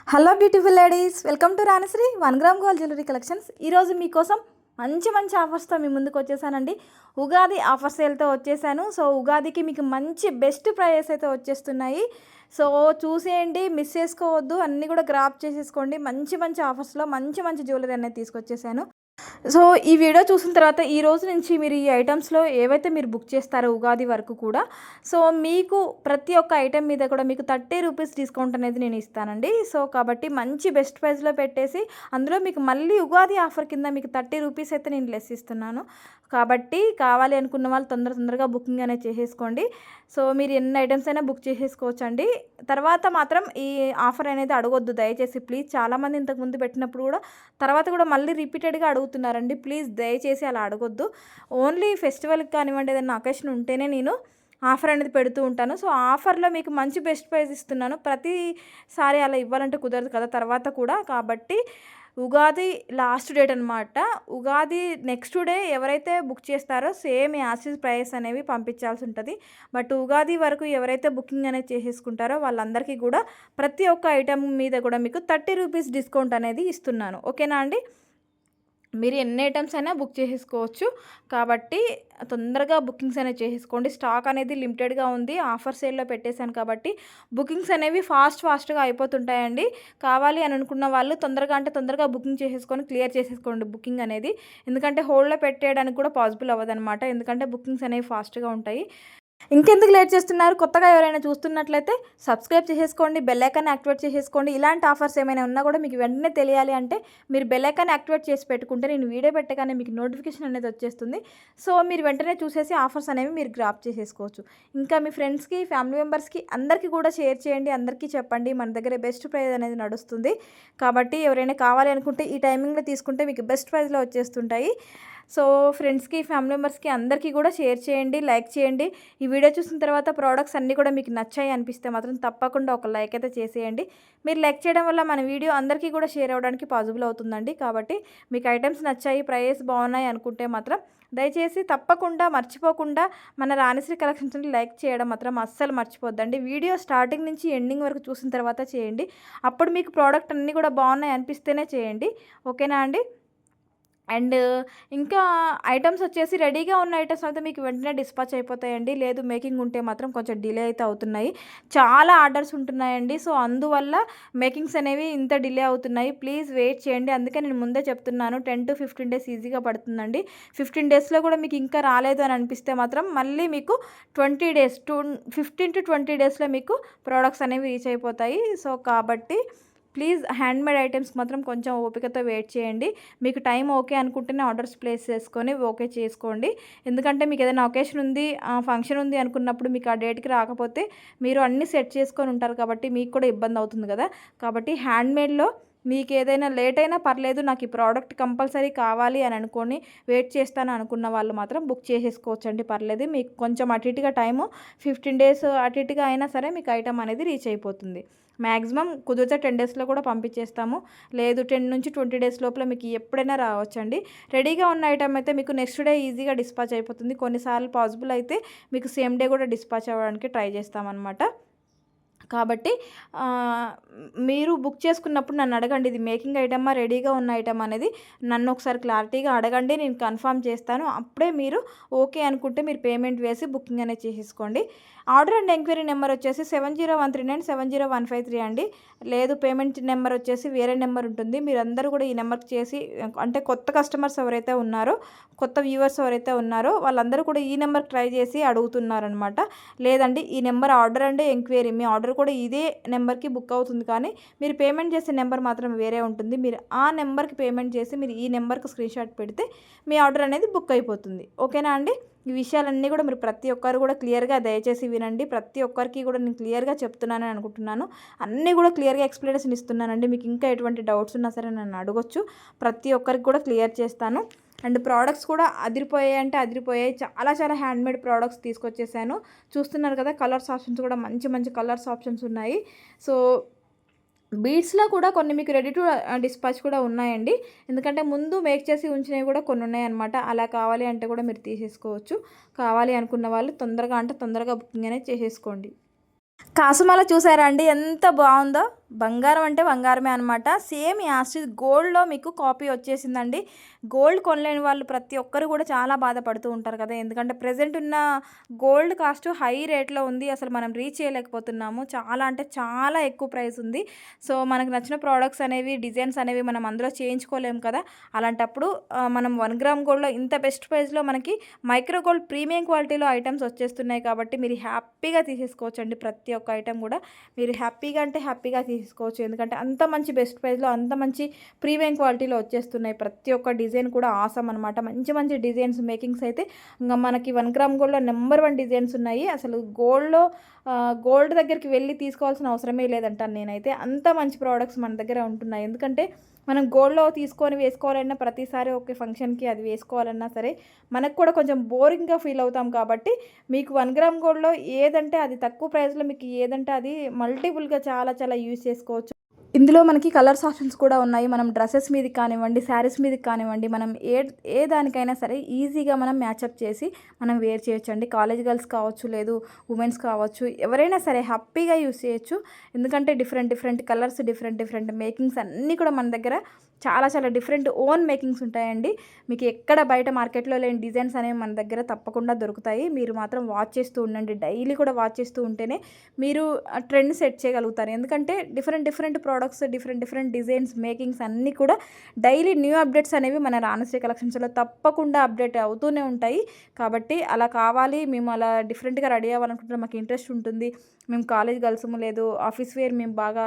Hello beautiful ladies, welcome to Ranasri 1 gram gold jewellery collections. ఈరోజు మీకోసం మంచి మంచి ఆఫర్స్తో మీ ముందుకు వచ్చేసానండి. ఉగాది ఆఫర్ సేల్తో వచ్చేసాను. సో ఉగాదికి మీకు మంచి బెస్ట్ ప్రైజెస్ అయితే వచ్చేస్తున్నాయి. సో చూసేయండి, మిస్ చేసుకోవద్దు, అన్నీ కూడా గ్రాప్ చేసేసుకోండి. మంచి మంచి ఆఫర్స్లో మంచి మంచి జ్యువెలరీ అనేది తీసుకొచ్చేసాను. సో ఈ వీడియో చూసిన తర్వాత ఈ రోజు నుంచి మీరు ఈ ఐటమ్స్లో ఏవైతే మీరు బుక్ చేస్తారో ఉగాది వరకు కూడా, సో మీకు ప్రతి ఒక్క ఐటెం మీద కూడా మీకు 30 రూపీస్ డిస్కౌంట్ అనేది నేను ఇస్తానండి. సో కాబట్టి మంచి బెస్ట్ ప్రైస్లో పెట్టేసి అందులో మీకు మళ్ళీ ఉగాది ఆఫర్ కింద మీకు 30 రూపీస్ అయితే నేను లెస్ ఇస్తున్నాను. కాబట్టి కావాలి అనుకున్న వాళ్ళు తొందరగా బుకింగ్ అనేది చేసేసుకోండి. సో మీరు ఎన్ని ఐటమ్స్ అయినా బుక్ చేసేసుకోవచ్చు అండి. తర్వాత మాత్రం ఈ ఆఫర్ అనేది అడగొద్దు దయచేసి ప్లీజ్. చాలామంది ఇంతకుముందు పెట్టినప్పుడు కూడా తర్వాత కూడా మళ్ళీ రిపీటెడ్గా అడుగుతున్నారండి. ప్లీజ్ దయచేసి అలా అడగొద్దు. ఓన్లీ ఫెస్టివల్కి కానివ్వండి, ఏదైనా అకేషన్ ఉంటేనే నేను ఆఫర్ అనేది పెడుతూ ఉంటాను. సో ఆఫర్లో మీకు మంచి బెస్ట్ ప్రైస్ ఇస్తున్నాను. ప్రతిసారి అలా ఇవ్వాలంటే కుదరదు కదా తర్వాత కూడా. కాబట్టి ఉగాది లాస్ట్ డేట్ అనమాట. ఉగాది నెక్స్ట్ డే ఎవరైతే బుక్ చేస్తారో సేమ్ యాసిస్ ప్రైస్ అనేవి పంపించాల్సి ఉంటుంది. బట్ ఉగాది వరకు ఎవరైతే బుకింగ్ అనేది చేసేసుకుంటారో వాళ్ళందరికీ కూడా ప్రతి ఒక్క ఐటమ్ మీద కూడా మీకు 30 రూపీస్ డిస్కౌంట్ అనేది ఇస్తున్నాను. ఓకేనా అండి? మీరు ఎన్ని ఐటమ్స్ అయినా బుక్ చేసేసుకోవచ్చు. కాబట్టి తొందరగా బుకింగ్స్ అనేవి చేసేసుకోండి. స్టాక్ అనేది లిమిటెడ్గా ఉంది, ఆఫర్ సేల్లో పెట్టేశాను కాబట్టి బుకింగ్స్ అనేవి ఫాస్ట్గా అయిపోతుంటాయండి. కావాలి అని అనుకున్న వాళ్ళు తొందరగా బుకింగ్ చేసేసుకొని క్లియర్ చేసేసుకోండి బుకింగ్ అనేది. ఎందుకంటే హోల్డ్లో పెట్టేయడానికి కూడా పాసిబుల్ అవ్వదన్నమాట. ఎందుకంటే బుకింగ్స్ అనేవి ఫాస్ట్గా ఉంటాయి. ఇంకెందుకు లేట్ చేస్తున్నారు? కొత్తగా ఎవరైనా చూస్తున్నట్లయితే సబ్స్క్రైబ్ చేసేసుకోండి, బెల్ ఐకాన్ యాక్టివేట్ చేసేసుకోండి. ఇలాంటి ఆఫర్స్ ఏమైనా ఉన్నా కూడా మీకు వెంటనే తెలియాలి అంటే మీరు బెల్ ఐకాన్ యాక్టివేట్ చేసి పెట్టుకుంటే నేను వీడియో పెట్టగానే మీకు నోటిఫికేషన్ అనేది వచ్చేస్తుంది. సో మీరు వెంటనే చూసేసి ఆఫర్స్ అనేవి మీరు గ్రాప్ చేసేసుకోవచ్చు. ఇంకా మీ ఫ్రెండ్స్కి, ఫ్యామిలీ మెంబర్స్కి అందరికీ కూడా షేర్ చేయండి. అందరికీ చెప్పండి మన దగ్గర బెస్ట్ ప్రైస్ అనేది నడుస్తుంది. కాబట్టి ఎవరైనా కావాలి అనుకుంటే ఈ టైమింగ్లో తీసుకుంటే మీకు బెస్ట్ ప్రైస్లో వచ్చేస్తుంటాయి. సో ఫ్రెండ్స్కి, ఫ్యామిలీ మెంబర్స్కి అందరికీ కూడా షేర్ చేయండి, లైక్ చేయండి. ఈ వీడియో చూసిన తర్వాత ప్రోడక్ట్స్ అన్నీ కూడా మీకు నచ్చాయి అనిపిస్తే మాత్రం తప్పకుండా ఒక లైక్ అయితే చేసేయండి. మీరు లైక్ చేయడం వల్ల మన వీడియో అందరికీ కూడా షేర్ అవ్వడానికి పాసిబుల్ అవుతుందండి. కాబట్టి మీకు ఐటమ్స్ నచ్చాయి, ప్రైస్ బాగున్నాయి అనుకుంటే మాత్రం దయచేసి తప్పకుండా మర్చిపోకుండా మన రాణిశ్రీ కలెక్షన్స్ని లైక్ చేయడం మాత్రం అస్సలు మర్చిపోద్దండి. వీడియో స్టార్టింగ్ నుంచి ఎండింగ్ వరకు చూసిన తర్వాత చేయండి. అప్పుడు మీకు ప్రోడక్ట్ అన్నీ కూడా బాగున్నాయి అనిపిస్తేనే చేయండి. ఓకేనా అండి? అండ్ ఇంకా ఐటమ్స్ వచ్చేసి రెడీగా ఉన్న ఐటమ్స్ అయితే మీకు వెంటనే డిస్పాచ్ అయిపోతాయండి. లేదు మేకింగ్ ఉంటే మాత్రం కొంచెం డిలే అయితే అవుతున్నాయి. చాలా ఆర్డర్స్ ఉంటున్నాయండి. సో అందువల్ల మేకింగ్స్ అనేవి ఇంత డిలే అవుతున్నాయి. ప్లీజ్ వెయిట్ చేయండి. అందుకే నేను ముందే చెప్తున్నాను 10 to 15 డేస్ ఈజీగా పడుతుందండి. 15 డేస్లో కూడా మీకు ఇంకా రాలేదు అని అనిపిస్తే మాత్రం మళ్ళీ మీకు 20 డేస్ 15 to 20 డేస్లో మీకు ప్రోడక్ట్స్ అనేవి రీచ్ అయిపోతాయి. సో కాబట్టి ప్లీజ్ హ్యాండ్మేడ్ ఐటమ్స్కి మాత్రం కొంచెం ఓపికతో వెయిట్ చేయండి. మీకు టైం ఓకే అనుకుంటేనే ఆర్డర్స్ ప్లేస్ చేసుకొని ఓకే చేసుకోండి. ఎందుకంటే మీకు ఏదైనా ఒకేషన్ ఉంది, ఫంక్షన్ ఉంది అనుకున్నప్పుడు మీకు ఆ డేట్కి రాకపోతే మీరు అన్నీ సెట్ చేసుకొని ఉంటారు కాబట్టి మీకు కూడా ఇబ్బంది అవుతుంది కదా. కాబట్టి హ్యాండ్మేడ్లో మీకు ఏదైనా లేట్ అయినా పర్లేదు, నాకు ఈ ప్రోడక్ట్ కంపల్సరీ కావాలి అని అనుకొని వెయిట్ చేస్తాను అనుకున్న వాళ్ళు మాత్రం బుక్ చేసేసుకోవచ్చండి, పర్లేదు. మీకు కొంచెం అటు ఇటుగా టైము 15 డేస్ అటు ఇటుగా అయినా సరే మీకు ఐటమ్ అనేది రీచ్ అయిపోతుంది. మ్యాక్సిమం కుదిరితే 10 డేస్లో కూడా పంపించేస్తాము. లేదు 10 నుంచి 20 డేస్ లోపల మీకు ఎప్పుడైనా రావచ్చండి. రెడీగా ఉన్న ఐటమ్ అయితే మీకు నెక్స్ట్ డే ఈజీగా డిస్పాచ్ అయిపోతుంది. కొన్నిసార్లు పాసిబుల్ అయితే మీకు సేమ్ డే కూడా డిస్పాచ్ అవ్వడానికి ట్రై చేస్తామన్నమాట. కాబట్టి మీరు బుక్ చేసుకున్నప్పుడు నన్ను అడగండి, ఇది మేకింగ్ ఐటమా, రెడీగా ఉన్న ఐటమ్ అనేది నన్ను ఒకసారి క్లారిటీగా అడగండి. నేను కన్ఫర్మ్ చేస్తాను. అప్పుడే మీరు ఓకే అనుకుంటే మీరు పేమెంట్ వేసి బుకింగ్ అనేది చేసేసుకోండి. ఆర్డర్ అండ్ ఎంక్వైరీ నెంబర్ వచ్చేసి 7013970153 అండి. లేదు పేమెంట్ నెంబర్ వచ్చేసి వేరే నెంబర్ ఉంటుంది. మీరందరూ కూడా ఈ నెంబర్కి చేసి, అంటే కొత్త కస్టమర్స్ ఎవరైతే ఉన్నారో, కొత్త వ్యూవర్స్ ఎవరైతే ఉన్నారో వాళ్ళందరూ కూడా ఈ నెంబర్కి ట్రై చేసి అడుగుతున్నారనమాట. లేదండి ఈ number order and enquiry, me order కూడా ఇదే నెంబర్కి బుక్ అవుతుంది, కానీ మీరు పేమెంట్ చేసే నెంబర్ మాత్రం వేరే ఉంటుంది. మీరు ఆ నెంబర్కి పేమెంట్ చేసి మీరు ఈ నెంబర్కి స్క్రీన్ షాట్ పెడితే మీ ఆర్డర్ అనేది బుక్ అయిపోతుంది. ఓకేనా అండి? ఈ విషయాలన్నీ కూడా మీరు ప్రతి ఒక్కరు కూడా క్లియర్గా దయచేసి వినండి. ప్రతి ఒక్కరికి కూడా నేను క్లియర్గా చెప్తున్నానని అనుకుంటున్నాను. అన్నీ కూడా క్లియర్గా ఎక్స్ప్లెనేషన్ ఇస్తున్నానండి. మీకు ఇంకా ఎటువంటి డౌట్స్ ఉన్నా సరే నన్ను అడగొచ్చు. ప్రతి ఒక్కరికి కూడా క్లియర్ చేస్తాను. అండ్ ప్రోడక్ట్స్ కూడా అదిరిపోయాయి అంటే అదిరిపోయాయి. చాలా హ్యాండ్మేడ్ ప్రోడక్ట్స్ తీసుకొచ్చేసాను. చూస్తున్నారు కదా, కలర్స్ ఆప్షన్స్ కూడా మంచి కలర్స్ ఆప్షన్స్ ఉన్నాయి. సో బీడ్స్లో కూడా కొన్ని మీకు రెడీ టు డిస్పాచ్ కూడా ఉన్నాయండి. ఎందుకంటే ముందు మేక్ చేసి ఉంచినవి కూడా కొన్ని ఉన్నాయన్నమాట. అలా కావాలి అంటే కూడా మీరు తీసేసుకోవచ్చు. కావాలి అనుకున్న వాళ్ళు తొందరగా బుకింగ్ అనేది చేసేసుకోండి. కాసుమాల చూసారా అండి, ఎంత బాగుందో. బంగారం అంటే బంగారమే అనమాట. సేమ్ యాసిడ్ గోల్డ్‌లో మీకు కాపీ వచ్చేసిందండి. గోల్డ్ కొనలేని వాళ్ళు ప్రతి ఒక్కరు కూడా చాలా బాధపడుతూ ఉంటారు కదా! ఎందుకంటే ప్రెజెంట్ ఉన్న గోల్డ్ కాస్ట్ హై రేట్‌లో ఉంది. అసలు మనం రీచ్ చేయలేకపోతున్నాము. చాలా అంటే చాలా ఎక్కువ ప్రైస్ ఉంది. సో, మనకు నచ్చిన ప్రొడక్ట్స్ అనేవి, డిజైన్స్ అనేవి మనం అందులో చేయించుకోలేము కదా! అలాంటప్పుడు మనం 1 గ్రామ్ గోల్డ్‌లో ఇంత బెస్ట్ ప్రైస్‌లో మనకి మైక్రో గోల్డ్ ప్రీమియం క్వాలిటీలో ఐటెమ్స్ వచ్చేస్తున్నాయి కాబట్టి మీరు హ్యాపీగా తీసేసుకోవచ్చండి. ప్రతి ఒక్క ఐటెమ్ కూడా మీరు హ్యాపీగా అంటే హ్యాపీగా తీసుకోవచ్చు. ఎందుకంటే అంత మంచి బెస్ట్ ప్రైస్‌లో అంత మంచి ప్రీమియం క్వాలిటీలో వచ్చేస్తున్నాయి. ప్రతి ఒక్క డిజైన్ కూడా ఆసమ్ అనమాట. మంచి మంచి డిజైన్స్ మేకింగ్స్ అయితే ఇంగ మనకి 1 గ్రామ్ గోల్డ్‌లో నంబర్ 1 డిజైన్స్ ఉన్నాయి. అసలు గోల్డ్ దగ్గరికి వెళ్లి తీసుకోవాల్సిన అవసరమే లేదంటాను నేనైతే. అంత మంచి ప్రొడక్ట్స్ మన దగ్గర ఉంటున్నాయి. ఎందుకంటే మనం గోల్డ్‌లో తీసుకొని వేసుకోవాలన్నా ప్రతిసారి ఒకే ఫంక్షన్‌కి అది వేసుకోవాలన్నా సరే మనకు కూడా కొంచెం బోరింగ్‌గా ఫీల్ అవుతాం కాబట్టి మీకు 1 గ్రామ్ గోల్డ్‌లో ఏదంటే అది తక్కువ ప్రైస్‌లో మీకు ఏదంటే అది మల్టిపుల్‌గా చాలా చాలా యూజ్ చేసుకోవచ్చు. ఇందులో మనకి కలర్స్ ఆప్షన్స్ కూడా ఉన్నాయి. మనం డ్రెసెస్ మీదకి కానివ్వండి, శారీస్ మీదకి కానివ్వండి, మనం ఏ దానికైనా సరే ఈజీగా మనం మ్యాచప్ చేసి మనం వేర్ చేయొచ్చండి. కాలేజ్ గర్ల్స్ కావచ్చు, లేదు ఉమెన్స్ కావచ్చు, ఎవరైనా సరే హ్యాపీగా యూజ్ చేయొచ్చు. ఎందుకంటే different different colours, different different makings అన్నీ కూడా మన దగ్గర చాలా చాలా డిఫరెంట్ ఓన్ మేకింగ్స్ ఉంటాయండి. మీకు ఎక్కడ బయట మార్కెట్‌లో లేని డిజైన్స్ అనేవి మన దగ్గర తప్పకుండా దొరుకుతాయి. మీరు మాత్రం వాచ్ చేస్తూ ఉండండి. డైలీ కూడా వాచ్ చేస్తూ ఉంటేనే మీరు ట్రెండ్ సెట్ చేయగలుగుతారు. ఎందుకంటే different different products, different different designs, makings అన్నీ కూడా డైలీ న్యూ అప్డేట్స్ అనేవి మన రాణశ్రీ కలెక్షన్స్‌లో తప్పకుండా అప్డేట్ అవుతూనే ఉంటాయి. కాబట్టి అలా కావాలి, మేము అలా డిఫరెంట్‌గా రెడీ అవ్వాలనుకుంటే మాకు ఇంట్రెస్ట్ ఉంటుంది. మేము కాలేజ్ గర్ల్సము, లేదు ఆఫీస్ వేర్ మేము బాగా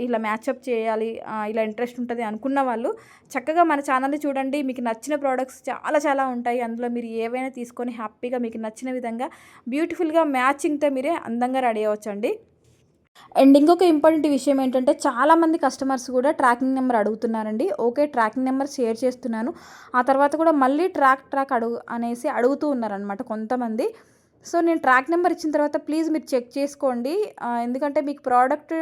ఇలా మ్యాచప్ చేయాలి, ఇలా ఇంట్రెస్ట్ ఉంటది అనుకున్న వాళ్ళు చక్కగా మన ఛానల్‌ని చూడండి. మీకు నచ్చిన ప్రొడక్ట్స్ చాలా చాలా ఉంటాయి. అందులో మీరు ఏవైనా తీసుకొని హ్యాపీగా మీకు నచ్చిన విధంగా బ్యూటిఫుల్‌గా మ్యాచింగ్‌తో మీరే అందంగా రెడీ అవ్వచ్చండి. అండ్ ఇంకొక ఇంపార్టెంట్ విషయం ఏంటంటే చాలామంది కస్టమర్స్ కూడా ట్రాకింగ్ నెంబర్ అడుగుతున్నారండి. ఓకే, ట్రాకింగ్ నెంబర్ షేర్ చేస్తున్నాను. ఆ తర్వాత కూడా మళ్ళీ ట్రాక్ అనేసి అడుగుతూ ఉన్నారనమాట కొంతమంది. సో, నేను ట్రాక్ నెంబర్ ఇచ్చిన తర్వాత ప్లీజ్ మీరు చెక్ చేసుకోండి. ఎందుకంటే మీకు ప్రోడక్ట్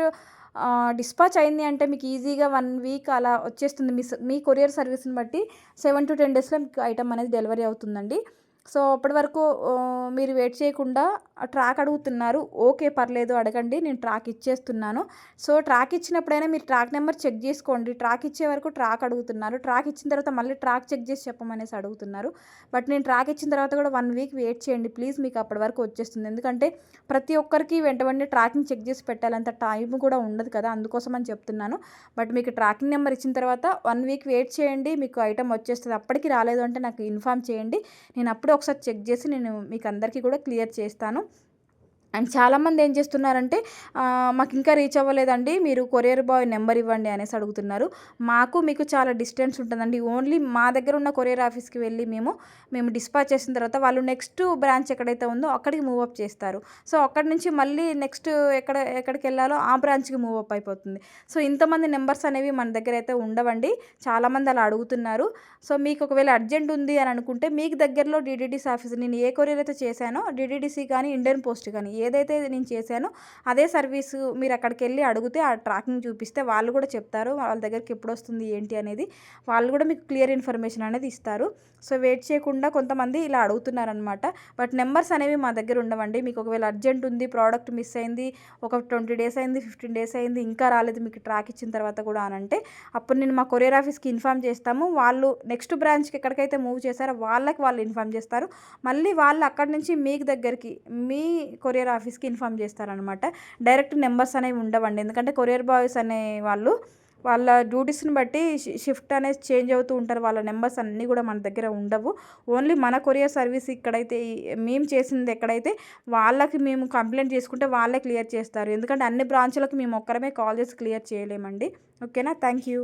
డిస్పాచ్ అయింది అంటే మీకు ఈజీగా 1 వీక్ అలా వచ్చేస్తుంది. మీ కొరియర్ సర్వీస్‌ని బట్టి 7-10 డేస్‌లో మీకు ఐటెమ్ అనేది డెలివరీ అవుతుందండి. సో, అప్పటి వరకు మీరు వెయిట్ చేయకుండా ట్రాక్ అడుగుతున్నారు. ఓకే, పర్లేదు అడగండి. నేను ట్రాక్ ఇచ్చేస్తున్నాను. సో, ట్రాక్ ఇచ్చినప్పుడైనా మీరు ట్రాక్ నెంబర్ చెక్ చేసుకోండి. ట్రాక్ ఇచ్చే వరకు ట్రాక్ అడుగుతున్నారు. ట్రాక్ ఇచ్చిన తర్వాత మళ్ళీ ట్రాక్ చెక్ చేసి చెప్పమనేసి అడుగుతున్నారు. బట్ నేను ట్రాక్ ఇచ్చిన తర్వాత కూడా 1 వీక్ వెయిట్ చేయండి ప్లీజ్. మీకు అప్పటి వరకు వచ్చేస్తుంది. ఎందుకంటే ప్రతి ఒక్కరికి వెంట వెంటనే ట్రాకింగ్ చెక్ చేసి పెట్టాలంత టైం కూడా ఉండదు కదా! అందుకోసం అని చెప్తున్నాను. బట్ మీకు ట్రాకింగ్ నెంబర్ ఇచ్చిన తర్వాత 1 వీక్ వెయిట్ చేయండి. మీకు ఐటెమ్ వచ్చేస్తది. అప్పటికి రాలేదు అంటే నాకు ఇన్ఫార్మ్ చేయండి. నేను అప్పుడే ఒకసారి చెక్ చేసి నేను మీకు అందరికీ కూడా క్లియర్ చేస్తాను. అండ్ చాలామంది ఏం చేస్తున్నారంటే మాకు ఇంకా రీచ్ అవ్వలేదండి, మీరు కొరియర్ బాయ్ నెంబర్ ఇవ్వండి అనేసి అడుగుతున్నారు. మాకు మీకు చాలా డిస్టెన్స్ ఉంటుందండి. ఓన్లీ మా దగ్గర ఉన్న కొరియర్ ఆఫీస్కి వెళ్ళి మేము డిస్పాచ్ చేసిన తర్వాత వాళ్ళు నెక్స్ట్ బ్రాంచ్ ఎక్కడైతే ఉందో అక్కడికి మూవ్ అప్ చేస్తారు. సో, అక్కడి నుంచి మళ్ళీ నెక్స్ట్ ఎక్కడికి వెళ్ళాలో ఆ బ్రాంచ్కి మూవ్ అప్ అయిపోతుంది. సో, ఇంతమంది నెంబర్స్ అనేవి మన దగ్గర అయితే ఉండవండి. చాలామంది అలా అడుగుతున్నారు. సో, మీకు ఒకవేళ అర్జెంట్ ఉంది అని అనుకుంటే మీకు దగ్గరలో డీటీడీసీ ఆఫీస్, నేను ఏ కొరియర్ అయితే చేశానో డీటీడీసీ కానీ ఇండియన్ పోస్ట్ కానీ ఏదైతే నేను చేశానో అదే సర్వీసు మీరు అక్కడికెళ్ళి అడిగితే ఆ ట్రాకింగ్ చూపిస్తే వాళ్ళు కూడా చెప్తారు. వాళ్ళ దగ్గరికి ఎప్పుడొస్తుంది ఏంటి అనేది వాళ్ళు కూడా మీకు క్లియర్ ఇన్ఫర్మేషన్ అనేది ఇస్తారు. సో, వెయిట్ చేయకుండా కొంతమంది ఇలా అడుగుతున్నారనమాట. బట్ నెంబర్స్ అనేవి మా దగ్గర ఉండవండి. మీకు ఒకవేళ అర్జెంట్ ఉంది, ప్రోడక్ట్ మిస్ అయింది, ఒక 20 డేస్ అయింది, 15 డేస్ అయింది, ఇంకా రాలేదు మీకు ట్రాక్ ఇచ్చిన తర్వాత కూడా అనంటే అప్పుడు నేను మా కొరియర్ ఆఫీస్కి ఇన్ఫామ్ చేస్తాము. వాళ్ళు నెక్స్ట్ బ్రాంచ్కి ఎక్కడికైతే మూవ్ చేశారో వాళ్ళు ఇన్ఫామ్ చేస్తారు. మళ్ళీ వాళ్ళు అక్కడి నుంచి మీకు దగ్గరికి మీ కొరియర్ ఆఫీస్కి ఇన్ఫామ్ చేస్తారనమాట. డైరెక్ట్ నెంబర్స్ అనేవి ఉండవండి. ఎందుకంటే కొరియర్ బాయ్స్ అనే వాళ్ళ డ్యూటీస్ని బట్టి షిఫ్ట్ అనేది చేంజ్ అవుతూ ఉంటారు. వాళ్ళ నెంబర్స్ అన్నీ కూడా మన దగ్గర ఉండవు. ఓన్లీ మన కొరియర్ సర్వీస్ ఇక్కడైతే మేము చేసింది ఎక్కడైతే వాళ్ళకి మేము కంప్లైంట్ చేసుకుంటే వాళ్ళే క్లియర్ చేస్తారు. ఎందుకంటే అన్ని బ్రాంచ్లకు మేము ఒక్కరమే కాల్ చేసి క్లియర్ చేయలేమండి. ఓకేనా? Thank you.